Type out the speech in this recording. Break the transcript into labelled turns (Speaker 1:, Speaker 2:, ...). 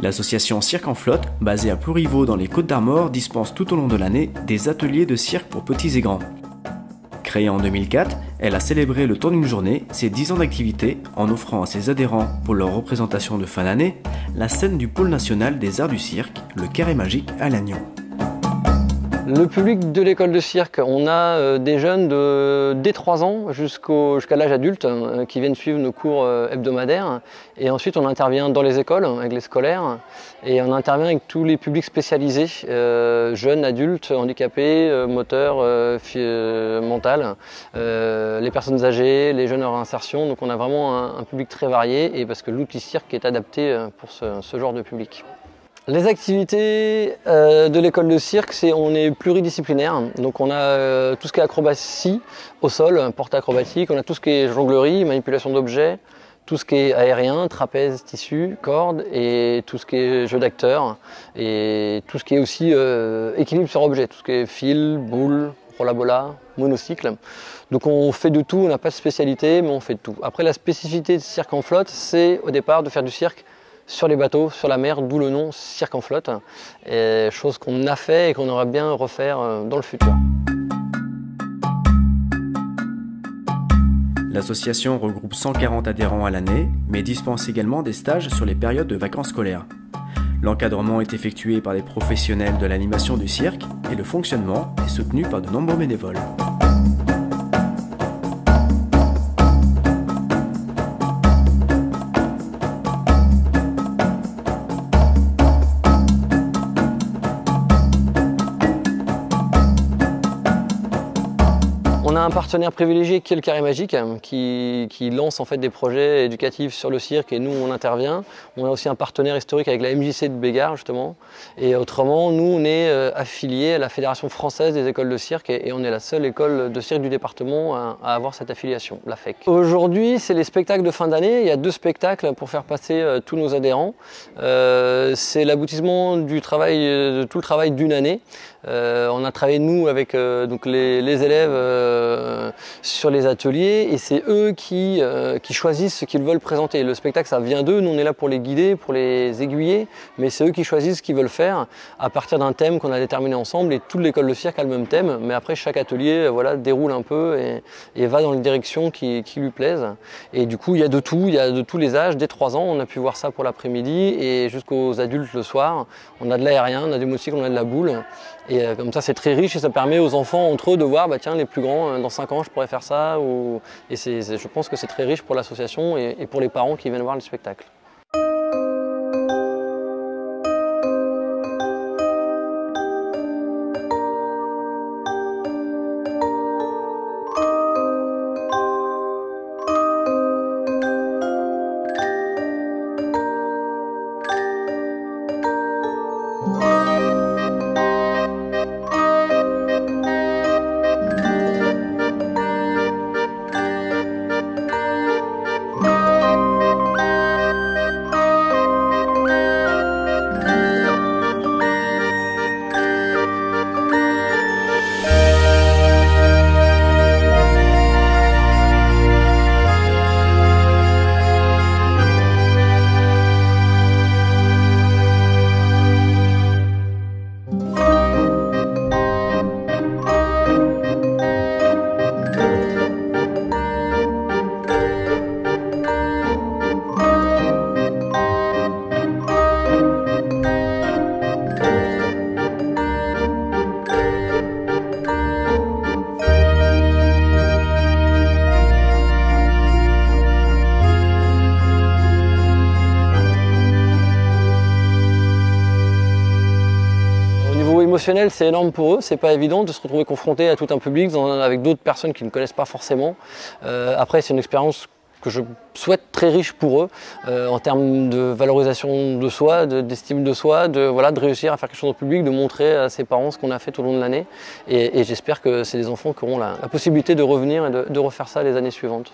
Speaker 1: L'association Cirque en Flotte, basée à Plouriveau dans les Côtes-d'Armor, dispense tout au long de l'année des ateliers de cirque pour petits et grands. Créée en 2004, elle a célébré le temps d'une journée ses 10 ans d'activité en offrant à ses adhérents, pour leur représentation de fin d'année, la scène du pôle national des arts du cirque, le Carré Magique à Lannion.
Speaker 2: Le public de l'école de cirque, on a des jeunes dès 3 ans jusqu'à l'âge adulte qui viennent suivre nos cours hebdomadaires. Et ensuite on intervient dans les écoles avec les scolaires et on intervient avec tous les publics spécialisés, jeunes, adultes, handicapés, moteurs, mental, les personnes âgées, les jeunes en insertion. Donc on a vraiment un public très varié et parce que l'outil cirque est adapté pour ce genre de public. Les activités de l'école de cirque, on est pluridisciplinaire. Donc on a tout ce qui est acrobatie au sol, portée acrobatique, on a tout ce qui est jonglerie, manipulation d'objets, tout ce qui est aérien, trapèze, tissu, corde et tout ce qui est jeu d'acteur et tout ce qui est aussi équilibre sur objet, tout ce qui est fil, boule, rolla-bola, monocycle. Donc on fait de tout, on n'a pas de spécialité mais on fait de tout. Après la spécificité de Cirque en Flotte, c'est au départ de faire du cirque sur les bateaux, sur la mer, d'où le nom Cirque en Flotte, et chose qu'on a fait et qu'on aimerait bien refaire dans le futur.
Speaker 1: L'association regroupe 140 adhérents à l'année, mais dispense également des stages sur les périodes de vacances scolaires. L'encadrement est effectué par des professionnels de l'animation du cirque et le fonctionnement est soutenu par de nombreux bénévoles.
Speaker 2: On a un partenaire privilégié qui est le Carré Magique, qui lance en fait des projets éducatifs sur le cirque et nous on intervient. On a aussi un partenaire historique avec la MJC de Bégard justement. Et autrement, nous on est affilié à la Fédération française des écoles de cirque et on est la seule école de cirque du département à avoir cette affiliation, la FEC. Aujourd'hui c'est les spectacles de fin d'année, il y a 2 spectacles pour faire passer tous nos adhérents. C'est l'aboutissement du travail, de tout le travail d'une année. On a travaillé nous avec donc les élèves sur les ateliers et c'est eux qui choisissent ce qu'ils veulent présenter. Le spectacle ça vient d'eux, nous on est là pour les guider, pour les aiguiller, mais c'est eux qui choisissent ce qu'ils veulent faire à partir d'un thème qu'on a déterminé ensemble et toute l'école de cirque a le même thème, mais après chaque atelier voilà, déroule un peu et va dans les directions qui lui plaisent. Et du coup il y a de tout, il y a de tous les âges, dès 3 ans on a pu voir ça pour l'après-midi et jusqu'aux adultes le soir. On a de l'aérien, on a du monocycle, on a de la boule. Et comme ça c'est très riche et ça permet aux enfants entre eux de voir bah tiens les plus grands dans 5 ans je pourrais faire ça et je pense que c'est très riche pour l'association et pour les parents qui viennent voir le spectacle. Émotionnel, c'est énorme pour eux, c'est pas évident de se retrouver confronté à tout un public avec d'autres personnes qui ne connaissent pas forcément. Après c'est une expérience que je souhaite très riche pour eux en termes de valorisation de soi, d'estime de soi, de réussir à faire quelque chose en public, de montrer à ses parents ce qu'on a fait tout au long de l'année et j'espère que c'est des enfants qui auront la possibilité de revenir et de refaire ça les années suivantes.